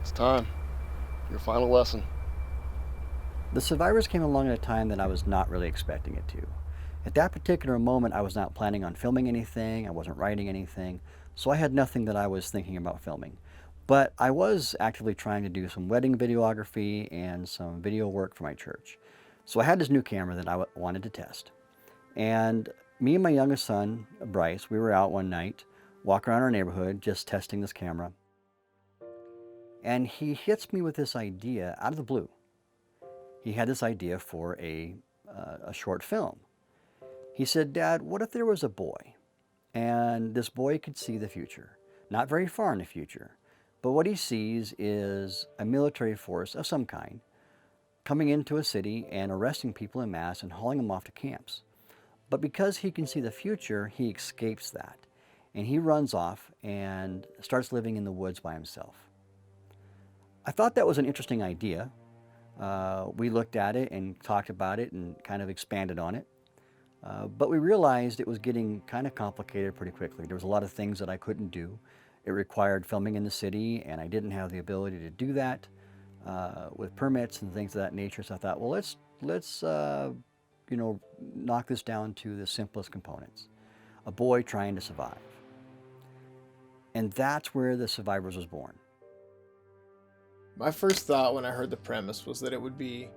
It's time. Your final lesson. The survivors came along at a time that I was not really expecting it to. At that particular moment, I was not planning on filming anything, I wasn't writing anything, so I had nothing that I was thinking about filming. But I was actively trying to do some wedding videography and some video work for my church. So I had this new camera that I wanted to test. And me and my youngest son, Bryce, we were out one night, walking around our neighborhood, just testing this camera. And he hits me with this idea out of the blue. He had this idea for a short film. He said, "Dad, what if there was a boy and this boy could see the future? Not very far in the future, but what he sees is a military force of some kind coming into a city and arresting people en masse and hauling them off to camps. But because he can see the future, he escapes that. And he runs off and starts living in the woods by himself." I thought that was an interesting idea. We looked at it and talked about it and kind of expanded on it. But we realized it was getting kind of complicated pretty quickly. There was a lot of things that I couldn't do. It required filming in the city, and I didn't have the ability to do that with permits and things of that nature. So I thought, well, let's knock this down to the simplest components. A boy trying to survive. And that's where The Survivors was born. My first thought when I heard the premise was that it would be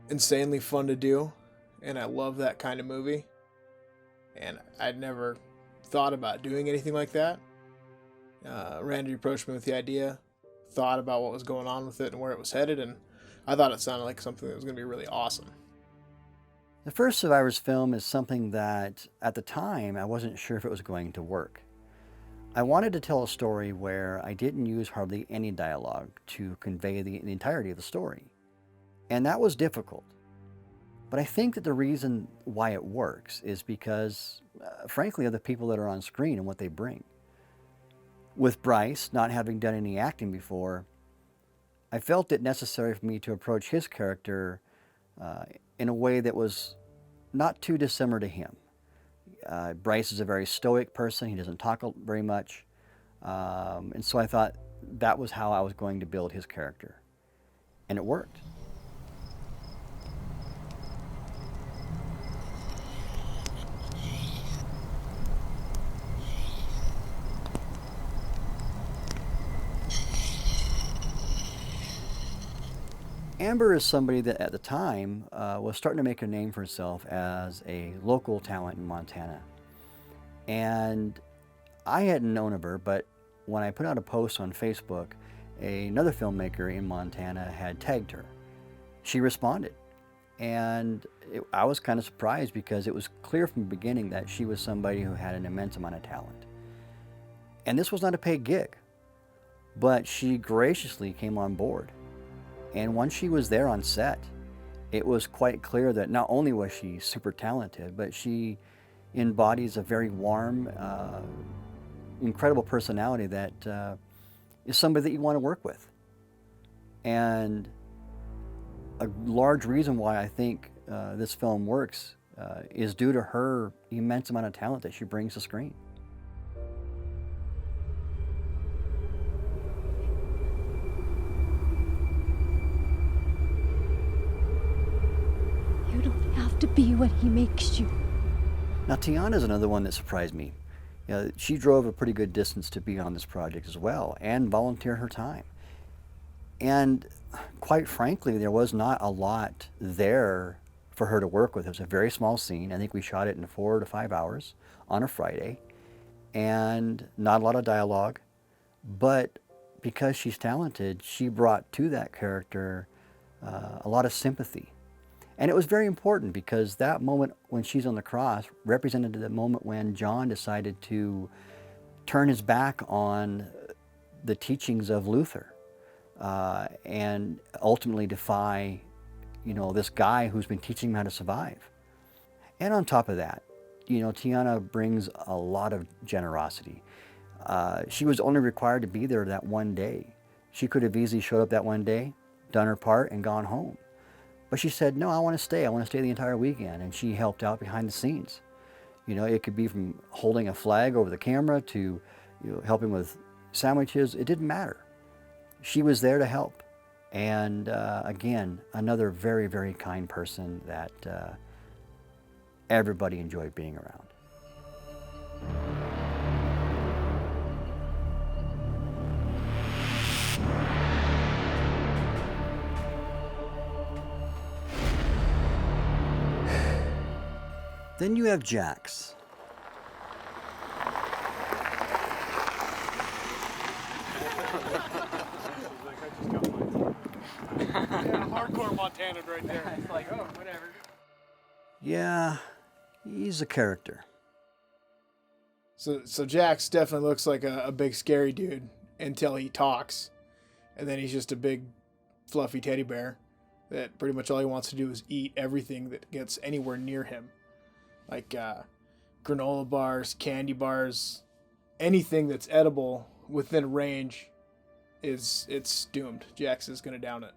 insanely fun to do, and I love that kind of movie. And I'd never thought about doing anything like that. Randy approached me with the idea, thought about what was going on with it and where it was headed, and I thought it sounded like something that was going to be really awesome. The first Survivors film is something that, at the time, I wasn't sure if it was going to work. I wanted to tell a story where I didn't use hardly any dialogue to convey the entirety of the story. And that was difficult. But I think that the reason why it works is because, frankly, of the people that are on screen and what they bring. With Bryce not having done any acting before, I felt it necessary for me to approach his character in a way that was not too dissimilar to him. Bryce is a very stoic person. He doesn't talk very much. And so I thought that was how I was going to build his character. And it worked. Amber is somebody that at the time was starting to make a name for herself as a local talent in Montana. And I hadn't known of her, but when I put out a post on Facebook, another filmmaker in Montana had tagged her. She responded. And I was kind of surprised because it was clear from the beginning that she was somebody who had an immense amount of talent. And this was not a paid gig, but she graciously came on board. And once she was there on set, it was quite clear that not only was she super talented, but she embodies a very warm, incredible personality that is somebody that you want to work with. And a large reason why I think this film works is due to her immense amount of talent that she brings to screen. You don't have to be what he makes you. Now, Tiana is another one that surprised me. She drove a pretty good distance to be on this project as well and volunteered her time. And quite frankly, there was not a lot there for her to work with. It was a very small scene. I think we shot it in 4 to 5 hours on a Friday, and not a lot of dialogue. But because she's talented, she brought to that character a lot of sympathy. And it was very important because that moment when she's on the cross represented the moment when John decided to turn his back on the teachings of Luther and ultimately defy, this guy who's been teaching him how to survive. And on top of that, Tiana brings a lot of generosity. She was only required to be there that one day. She could have easily showed up that one day, done her part, and gone home. But she said, no, I want to stay. I want to stay the entire weekend. And she helped out behind the scenes. It could be from holding a flag over the camera to helping with sandwiches. It didn't matter. she was there to help. And again, another very, very kind person that everybody enjoyed being around. Then you have Jax. Hardcore Montana right there. It's like, oh, whatever. Yeah, he's a character. So Jax definitely looks like a big scary dude until he talks. And then he's just a big fluffy teddy bear that pretty much all he wants to do is eat everything that gets anywhere near him. Like granola bars, candy bars, anything that's edible within range it's doomed. Jax is going to down it.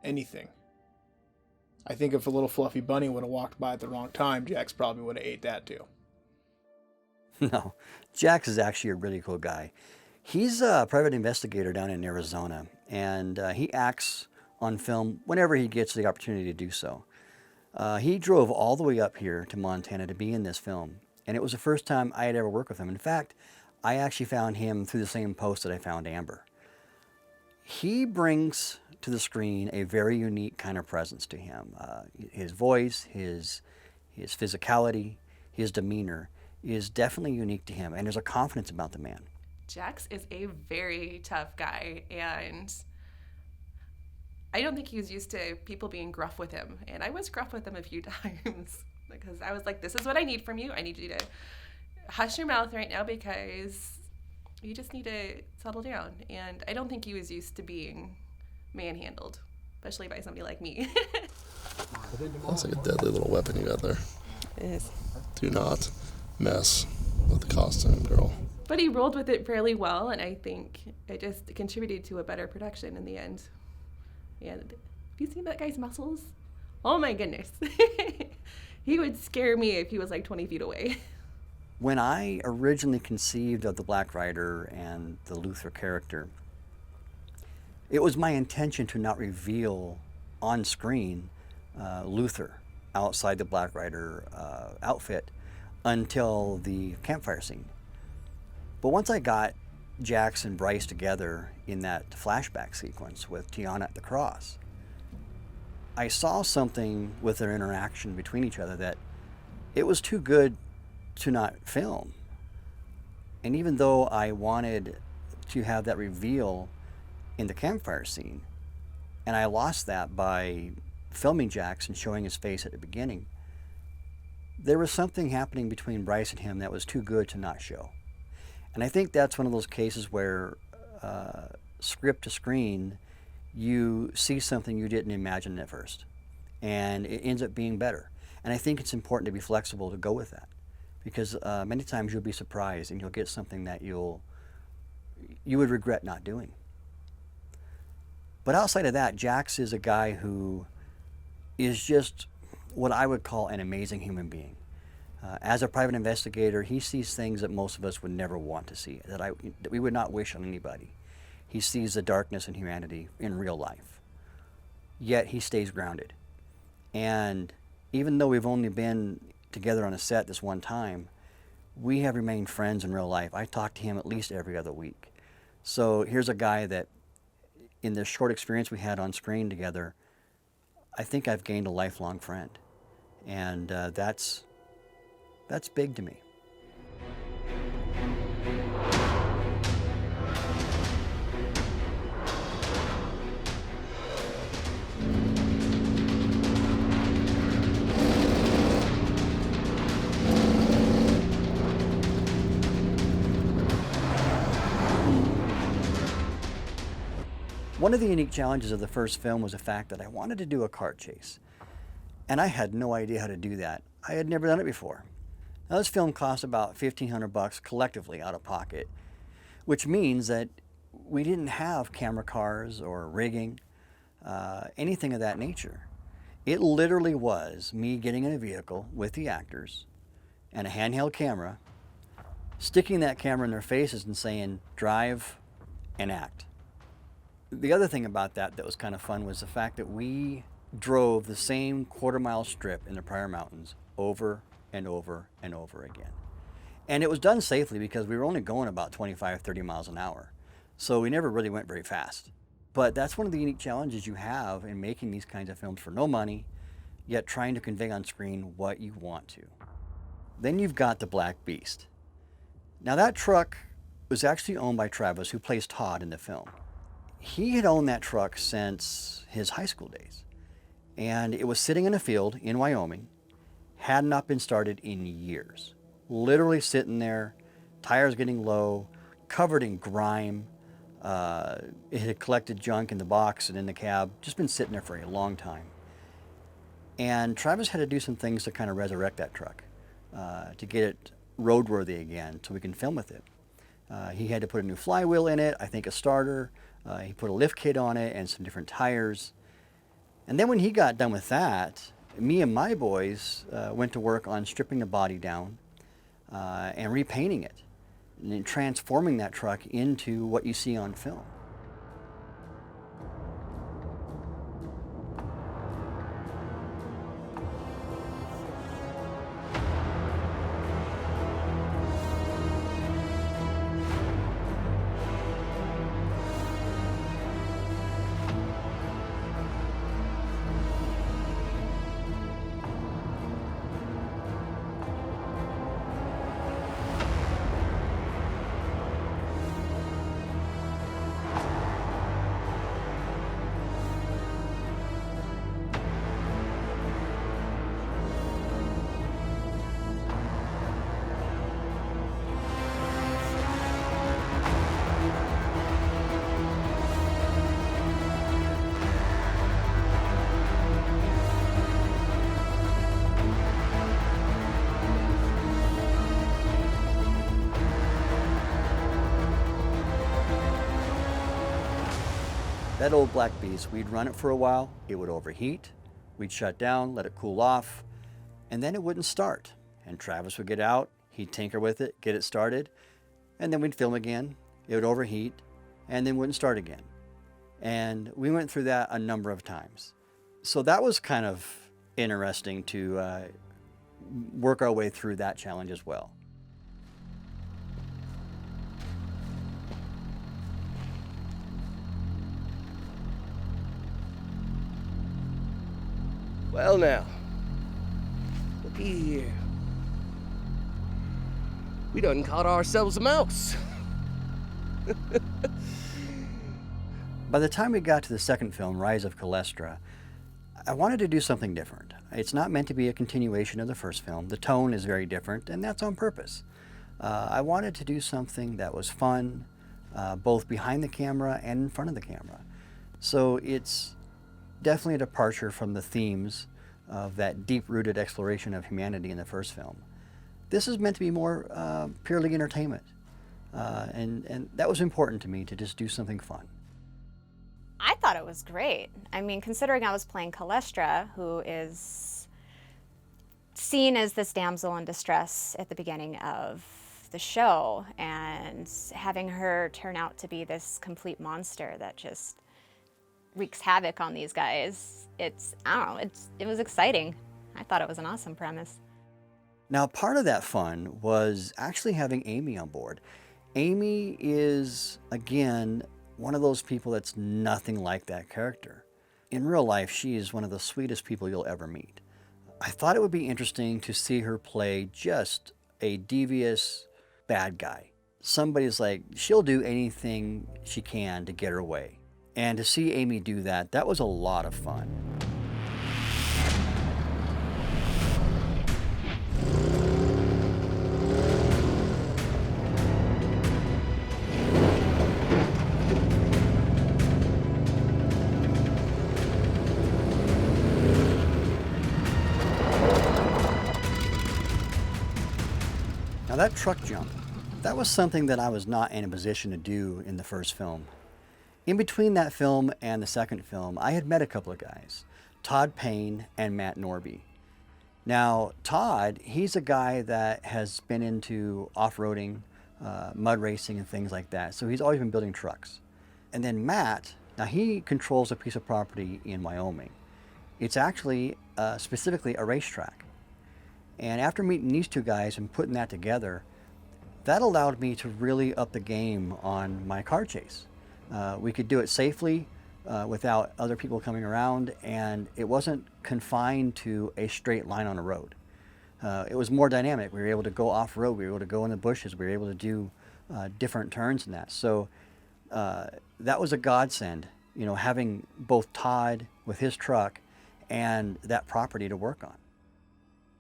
Anything. I think if a little fluffy bunny would have walked by at the wrong time, Jax probably would have ate that too. No, Jax is actually a really cool guy. He's a private investigator down in Arizona, and he acts on film whenever he gets the opportunity to do so. He drove all the way up here to Montana to be in this film, and it was the first time I had ever worked with him. In fact, I actually found him through the same post that I found Amber. He brings to the screen a very unique kind of presence to him. His voice, his physicality, his demeanor is definitely unique to him, and there's a confidence about the man. Jax is a very tough guy, and I don't think he was used to people being gruff with him. And I was gruff with him a few times because I was like, this is what I need from you. I need you to hush your mouth right now because you just need to settle down. And I don't think he was used to being manhandled, especially by somebody like me. That's like a deadly little weapon you got there. It is. Do not mess with the costume, girl. But he rolled with it fairly well, and I think it just contributed to a better production in the end. And have you seen that guy's muscles? Oh my goodness. He would scare me if he was like 20 feet away. When I originally conceived of the Black Rider and the Luther character, it was my intention to not reveal on screen Luther outside the Black Rider outfit until the campfire scene. But once I got Jax and Bryce together in that flashback sequence with Tiana at the cross, I saw something with their interaction between each other that it was too good to not film. And even though I wanted to have that reveal in the campfire scene, and I lost that by filming Jax and showing his face at the beginning, there was something happening between Bryce and him that was too good to not show. And I think that's one of those cases where script to screen, you see something you didn't imagine at first, and it ends up being better. And I think it's important to be flexible to go with that, because many times you'll be surprised and you'll get something that you would regret not doing. But outside of that, Jax is a guy who is just what I would call an amazing human being. As a private investigator, he sees things that most of us would never want to see, that we would not wish on anybody. He sees the darkness in humanity in real life. Yet he stays grounded. And even though we've only been together on a set this one time, we have remained friends in real life. I talk to him at least every other week. So here's a guy that, in the short experience we had on screen together, I think I've gained a lifelong friend. And that's big to me. One of the unique challenges of the first film was the fact that I wanted to do a kart chase. And I had no idea how to do that. I had never done it before. Now, this film cost about $1,500 collectively out of pocket, which means that we didn't have camera cars or rigging, anything of that nature. It literally was me getting in a vehicle with the actors and a handheld camera, sticking that camera in their faces and saying, drive and act. The other thing about that was kind of fun was the fact that we drove the same quarter-mile strip in the Pryor Mountains over and over and over again. And it was done safely because we were only going about 25, 30 miles an hour. So we never really went very fast. But that's one of the unique challenges you have in making these kinds of films for no money, yet trying to convey on screen what you want to. Then you've got the Black Beast. Now that truck was actually owned by Travis, who plays Todd in the film. He had owned that truck since his high school days. And it was sitting in a field in Wyoming, had not been started in years. Literally sitting there, tires getting low, covered in grime. It had collected junk in the box and in the cab, just been sitting there for a long time. And Travis had to do some things to kind of resurrect that truck, to get it roadworthy again so we can film with it. He had to put a new flywheel in it, I think a starter. He put a lift kit on it and some different tires. And then when he got done with that, me and my boys went to work on stripping the body down and repainting it, and then transforming that truck into what you see on film. That old Black Beast, we'd run it for a while, it would overheat, we'd shut down, let it cool off, and then it wouldn't start. And Travis would get out, he'd tinker with it, get it started, and then we'd film again, it would overheat, and then wouldn't start again. And we went through that a number of times. So that was kind of interesting to work our way through that challenge as well. Well now, looky here. We done caught ourselves a mouse. By the time we got to the second film, Rise of Cholestera, I wanted to do something different. It's not meant to be a continuation of the first film. The tone is very different, and that's on purpose. I wanted to do something that was fun, both behind the camera and in front of the camera. So it's definitely a departure from the themes of that deep-rooted exploration of humanity in the first film. This is meant to be more purely entertainment, and that was important to me, to just do something fun. I thought it was great. I mean, considering I was playing Calestra, who is seen as this damsel in distress at the beginning of the show, and having her turn out to be this complete monster that just wreaks havoc on these guys. It was exciting. I thought it was an awesome premise. Now, part of that fun was actually having Amy on board. Amy is, again, one of those people that's nothing like that character. In real life, she is one of the sweetest people you'll ever meet. I thought it would be interesting to see her play just a devious bad guy. Somebody's like, she'll do anything she can to get her way. And to see Amy do that, that was a lot of fun. Now that truck jump, that was something that I was not in a position to do in the first film. In between that film and the second film, I had met a couple of guys, Todd Payne and Matt Norby. Now, Todd, he's a guy that has been into off-roading, mud racing and things like that, so he's always been building trucks. And then Matt, now he controls a piece of property in Wyoming. It's actually specifically a racetrack. And after meeting these two guys and putting that together, that allowed me to really up the game on my car chase. We could do it safely without other people coming around, and it wasn't confined to a straight line on a road. It was more dynamic. We were able to go off-road. We were able to go in the bushes. We were able to do different turns and that. So that was a godsend, you know, having both Todd with his truck and that property to work on.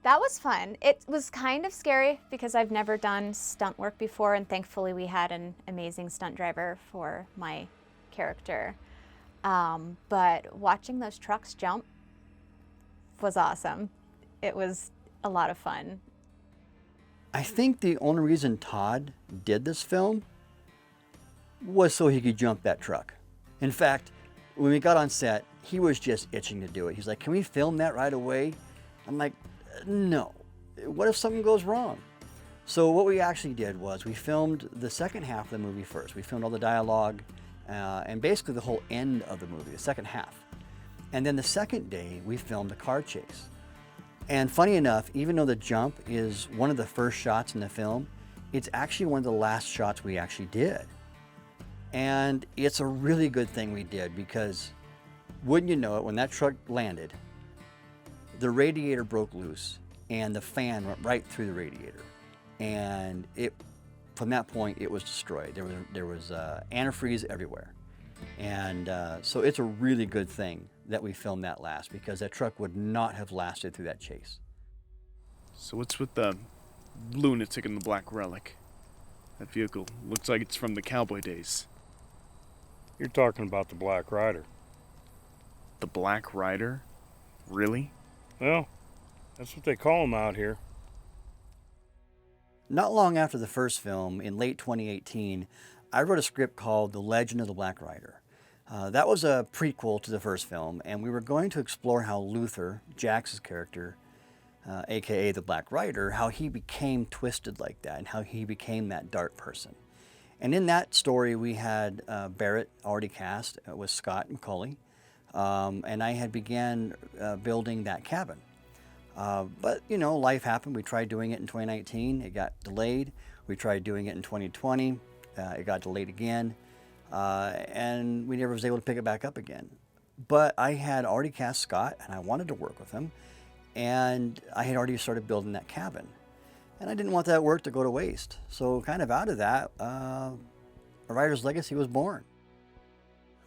That was fun. It was kind of scary because I've never done stunt work before, and thankfully we had an amazing stunt driver for my character. But watching those trucks jump was awesome. It was a lot of fun. I think the only reason Todd did this film was so he could jump that truck. In fact, when we got on set, he was just itching to do it. He's like, "Can we film that right away?" I'm like, "No. What if something goes wrong?" So what we actually did was we filmed the second half of the movie first. We filmed all the dialogue and basically the whole end of the movie, the second half. And then the second day, we filmed the car chase. And funny enough, even though the jump is one of the first shots in the film, it's actually one of the last shots we actually did. And it's a really good thing we did because, wouldn't you know it, when that truck landed, the radiator broke loose and the fan went right through the radiator. And from that point, it was destroyed. There was antifreeze everywhere. And so it's a really good thing that we filmed that last, because that truck would not have lasted through that chase. So what's with the lunatic in the black relic? That vehicle looks like it's from the cowboy days. You're talking about the Black Rider. The Black Rider? Really? Well, that's what they call him out here. Not long after the first film, in late 2018, I wrote a script called The Legend of the Black Rider. That was a prequel to the first film, and we were going to explore how Luther, Jax's character, aka the Black Rider, how he became twisted like that and how he became that dark person. And in that story, we had Barrett already cast with Scott and Cully, and I had began building that cabin. But, you know, life happened. We tried doing it in 2019. It got delayed. We tried doing it in 2020. It got delayed again. And we never was able to pick it back up again. But I had already cast Scott, and I wanted to work with him. And I had already started building that cabin. And I didn't want that work to go to waste. So kind of out of that, A Rider's Legacy was born.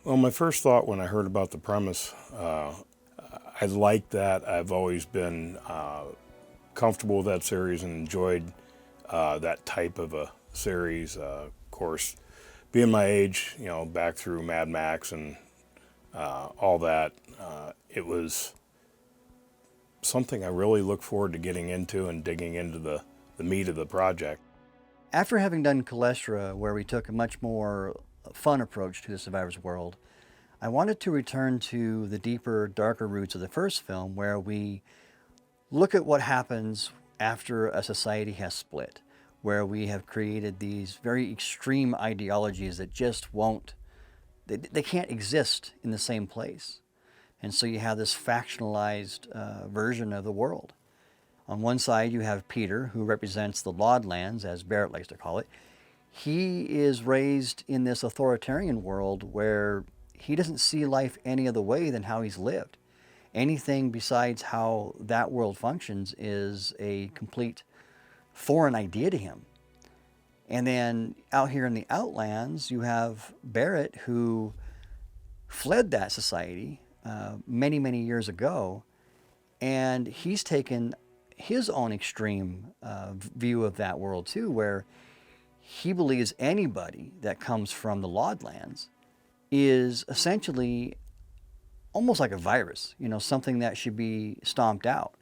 Well, my first thought when I heard about the premise, I like that. I've always been comfortable with that series and enjoyed that type of a series. Of course, being my age, you know, back through Mad Max and all that, it was something I really look forward to getting into and digging into the meat of the project. After having done Cholestera, where we took a much more fun approach to the Survivor's World, I wanted to return to the deeper, darker roots of the first film, where we look at what happens after a society has split, where we have created these very extreme ideologies that just won't, they can't exist in the same place. And so you have this factionalized version of the world. On one side, you have Peter, who represents the Lawed Lands, as Barrett likes to call it. He is raised in this authoritarian world where he doesn't see life any other way than how he's lived. Anything besides how that world functions is a complete foreign idea to him. And then out here in the Outlands, you have Barrett, who fled that society many, many years ago, and he's taken his own extreme view of that world too, where he believes anybody that comes from the Lawed Lands is essentially almost like a virus, you know, something that should be stomped out.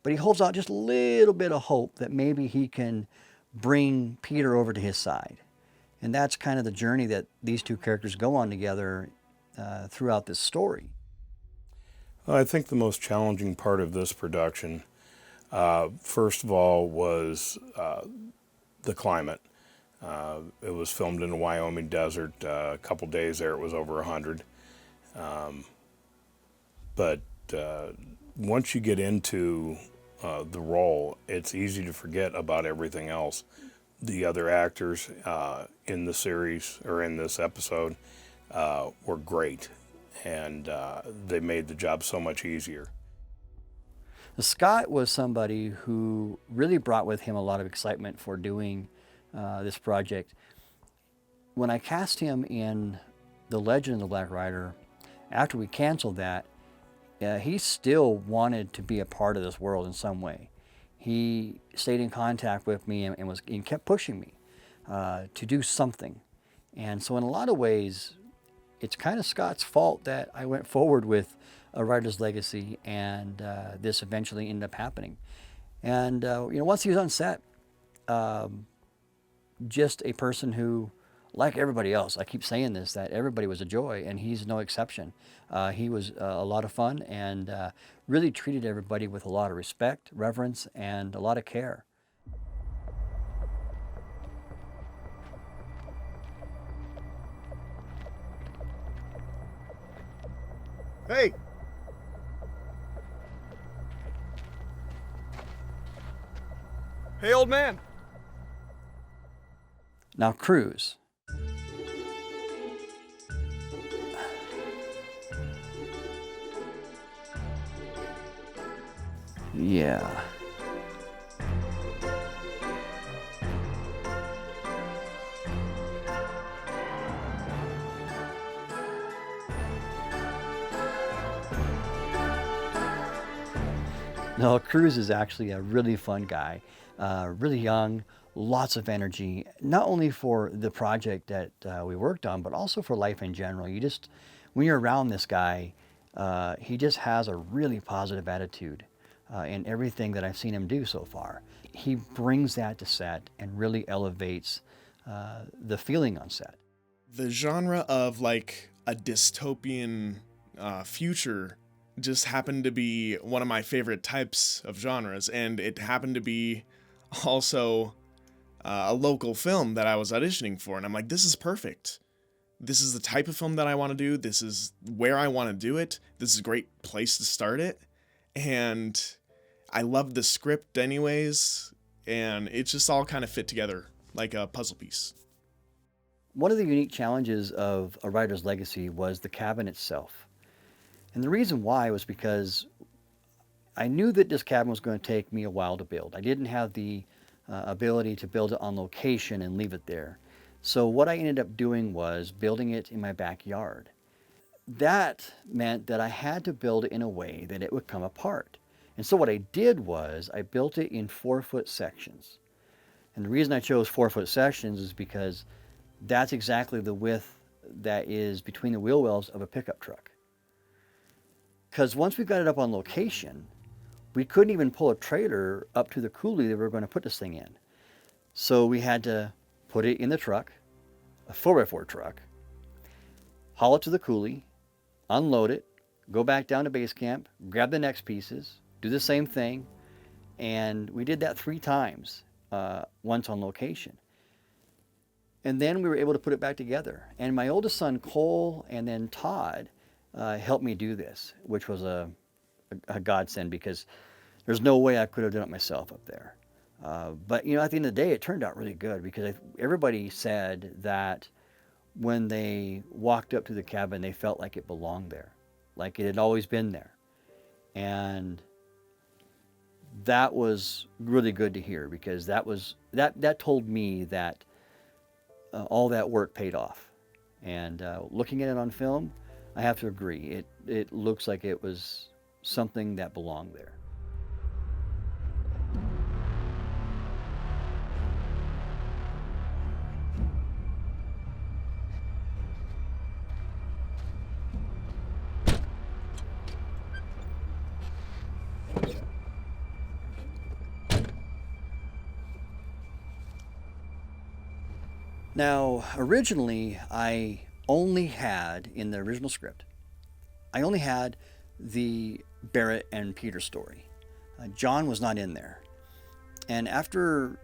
But he holds out just a little bit of hope that maybe he can bring Peter over to his side. And that's kind of the journey that these two characters go on together throughout this story. I think the most challenging part of this production, first of all, was the climate. It was filmed in the Wyoming desert. A couple days there, it was over 100. But once you get into the role, it's easy to forget about everything else. The other actors in the series or in this episode were great, and they made the job so much easier. Scott was somebody who really brought with him a lot of excitement for doing this project. When I cast him in The Legend of the Black Rider, after we canceled that, he still wanted to be a part of this world in some way. He stayed in contact with me and kept pushing me to do something. And so in a lot of ways, it's kind of Scott's fault that I went forward with A Writer's Legacy, and this eventually ended up happening. And once he was on set, just a person who, like everybody else, I keep saying this, that everybody was a joy, and he's no exception. He was a lot of fun and really treated everybody with a lot of respect, reverence, and a lot of care. Hey! Hey, old man! Now, Cruz. Yeah. No, Cruz is actually a really fun guy, really young, lots of energy, not only for the project that we worked on, but also for life in general. When you're around this guy, he just has a really positive attitude in everything that I've seen him do so far. He brings that to set and really elevates the feeling on set. The genre of like a dystopian future just happened to be one of my favorite types of genres, and it happened to be also a local film that I was auditioning for, and I'm like, this is perfect. This is the type of film that I want to do. This is where I want to do it. This is a great place to start it, and I love the script anyways, and it just all kind of fit together like a puzzle piece. One of the unique challenges of A Writer's Legacy was the cabin itself. And the reason why was because I knew that this cabin was going to take me a while to build. I didn't have the ability to build it on location and leave it there. So what I ended up doing was building it in my backyard. That meant that I had to build it in a way that it would come apart. And so what I did was I built it in 4-foot sections. And the reason I chose 4-foot sections is because that's exactly the width that is between the wheel wells of a pickup truck. Because once we got it up on location, we couldn't even pull a trailer up to the coulee that we were going to put this thing in. So we had to put it in the truck, a 4x4 truck, haul it to the coulee, unload it, go back down to base camp, grab the next pieces, do the same thing, and we did that 3 times once on location. And then we were able to put it back together. And my oldest son, Cole, and then Todd helped me do this, which was a godsend because there's no way I could have done it myself up there. But, at the end of the day, it turned out really good because everybody said that when they walked up to the cabin, they felt like it belonged there, like it had always been there. And that was really good to hear because that told me that all that work paid off. And looking at it on film, I have to agree. It looks like it was something that belonged there. Now, originally, I only had, in the original script, I only had the Barrett and Peter story. John was not in there. And after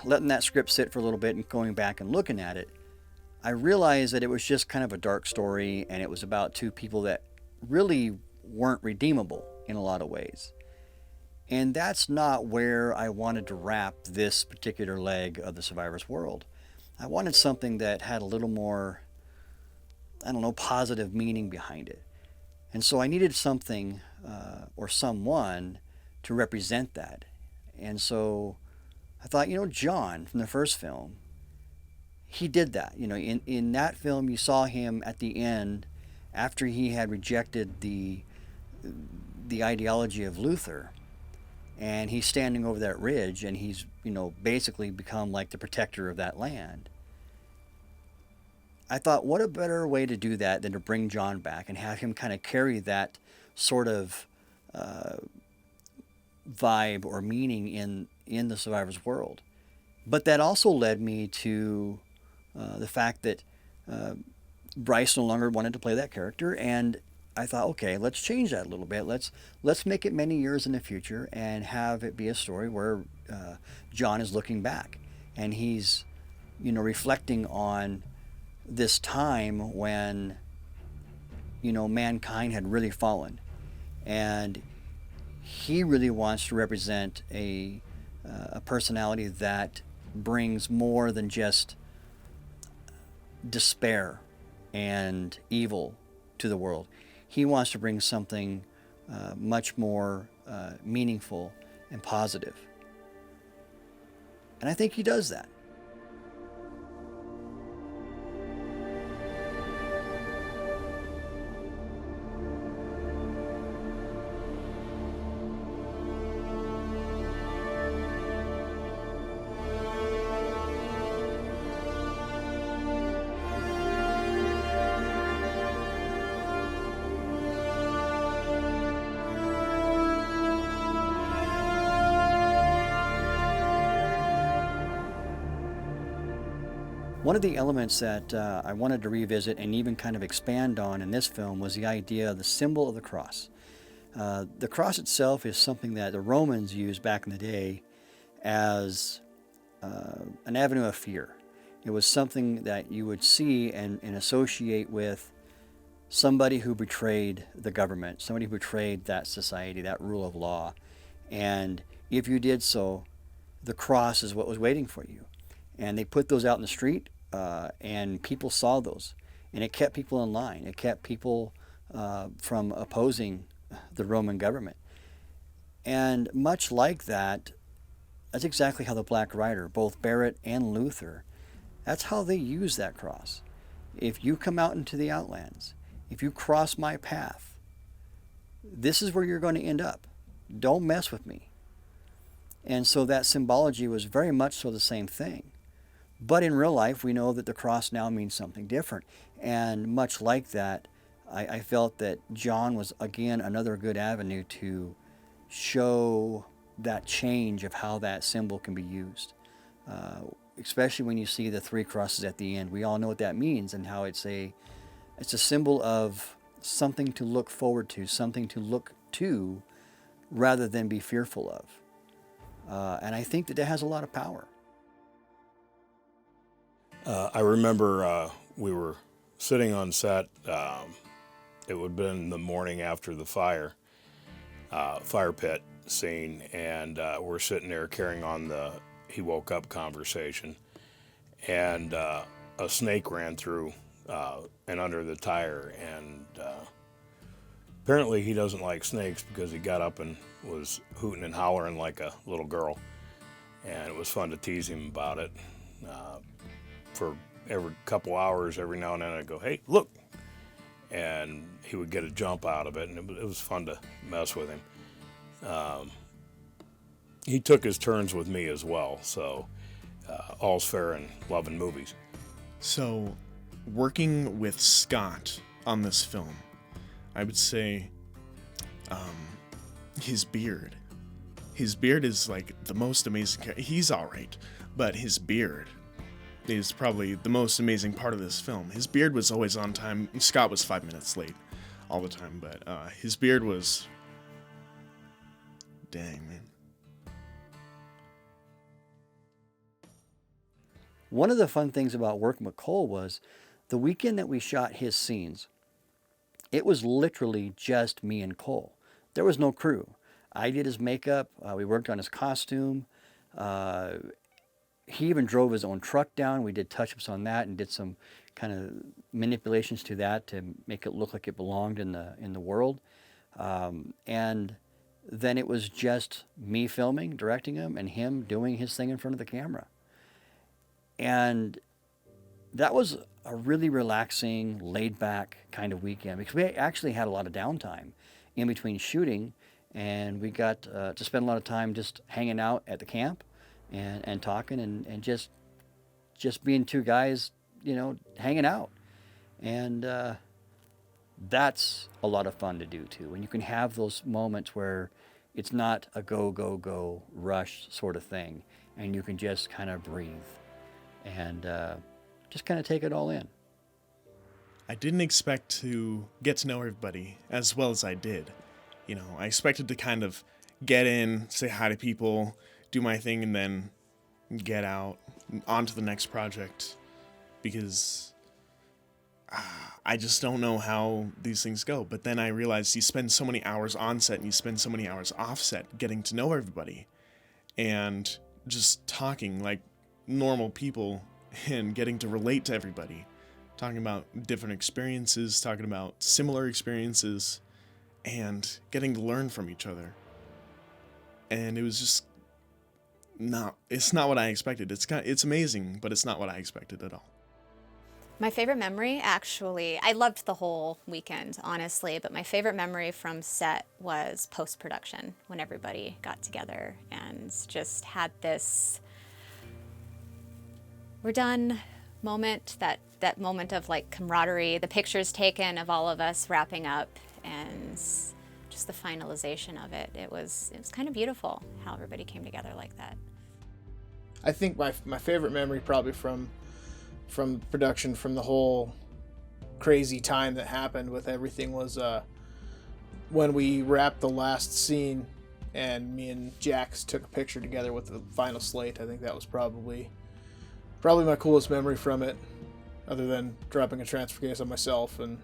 letting that script sit for a little bit and going back and looking at it, I realized that it was just kind of a dark story, and it was about two people that really weren't redeemable in a lot of ways. And that's not where I wanted to wrap this particular leg of the Survivor's World. I wanted something that had a little more, I don't know, positive meaning behind it. And so I needed something or someone to represent that. And so I thought, John from the first film, he did that. In that film, you saw him at the end, after he had rejected the ideology of Luther, and he's standing over that ridge, and he's, basically become like the protector of that land. I thought, what a better way to do that than to bring John back and have him kind of carry that sort of vibe or meaning in the Survivor's World. But that also led me to the fact that Bryce no longer wanted to play that character, and I thought, okay, let's change that a little bit. Let's make it many years in the future and have it be a story where John is looking back and he's, reflecting on this time when, mankind had really fallen, and he really wants to represent a personality that brings more than just despair and evil to the world. He wants to bring something much more meaningful and positive. And I think he does that. One of the elements that I wanted to revisit and even kind of expand on in this film was the idea of the symbol of the cross. The cross itself is something that the Romans used back in the day as an avenue of fear. It was something that you would see and associate with somebody who betrayed the government, somebody who betrayed that society, that rule of law. And if you did so, the cross is what was waiting for you. And they put those out in the street, and people saw those. And it kept people in line. It kept people from opposing the Roman government. And much like that, that's exactly how the Black Rider, both Barrett and Luther, that's how they use that cross. If you come out into the Outlands, if you cross my path, this is where you're going to end up. Don't mess with me. And so that symbology was very much so the same thing. But in real life, we know that the cross now means something different. And much like that, I felt that John was, again, another good avenue to show that change of how that symbol can be used. Especially when you see the three crosses at the end. We all know what that means and how it's a symbol of something to look forward to, something to look to rather than be fearful of. And I think that has a lot of power. I remember we were sitting on set. It would have been the morning after the fire pit scene, and we're sitting there carrying on the he woke up conversation, and a snake ran through and under the tire, and apparently he doesn't like snakes because he got up and was hooting and hollering like a little girl, and it was fun to tease him about it. For every couple hours, every now and then I'd go, hey, look, and he would get a jump out of it, and it was fun to mess with him. He took his turns with me as well, so all's fair in love and movies. So, working with Scott on this film, I would say his beard. His beard is like the most amazing. He's all right, but his beard is probably the most amazing part of this film. His beard was always on time. Scott was 5 minutes late all the time, but his beard was... Dang, man. one of the fun things about working with Cole was the weekend that we shot his scenes, it was literally just me and Cole. There was no crew. I did his makeup. We worked on his costume. He even drove his own truck down. We did touch-ups on that and did some kind of manipulations to that to make it look like it belonged in the world. And then it was just me filming, directing him, and him doing his thing in front of the camera. And that was a really relaxing, laid-back kind of weekend because we actually had a lot of downtime in between shooting, and we got to spend a lot of time just hanging out at the camp and talking and just being two guys, hanging out. And that's a lot of fun to do too. And you can have those moments where it's not a go, go, go rush sort of thing, and you can just kind of breathe and just kind of take it all in. I didn't expect to get to know everybody as well as I did. I expected to kind of get in, say hi to people, do my thing, and then get out on to the next project, because I just don't know how these things go. But then I realized you spend so many hours on set and you spend so many hours off set getting to know everybody and just talking like normal people and getting to relate to everybody, talking about different experiences, talking about similar experiences, and getting to learn from each other. And it was just it's not what I expected. It's amazing, but it's not what I expected at all. My favorite memory, actually, I loved the whole weekend, honestly, but my favorite memory from set was post-production, when everybody got together and just had this we're done moment, that moment of like camaraderie, the pictures taken of all of us wrapping up, and just the finalization of it. It was kind of beautiful how everybody came together like that. I think my favorite memory probably from production, from the whole crazy time that happened with everything, was when we wrapped the last scene and me and Jax took a picture together with the final slate. I think that was probably my coolest memory from it, other than dropping a transfer case on myself and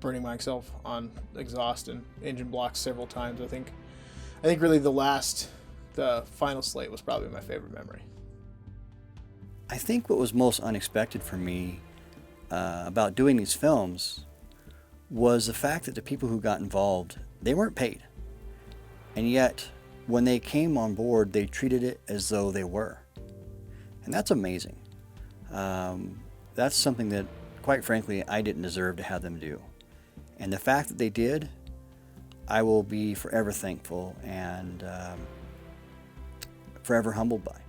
burning myself on exhaust and engine blocks several times. I think really the final slate was probably my favorite memory. I think what was most unexpected for me about doing these films was the fact that the people who got involved, they weren't paid. And yet, when they came on board, they treated it as though they were. And that's amazing. That's something that, quite frankly, I didn't deserve to have them do. And the fact that they did, I will be forever thankful and forever humbled by.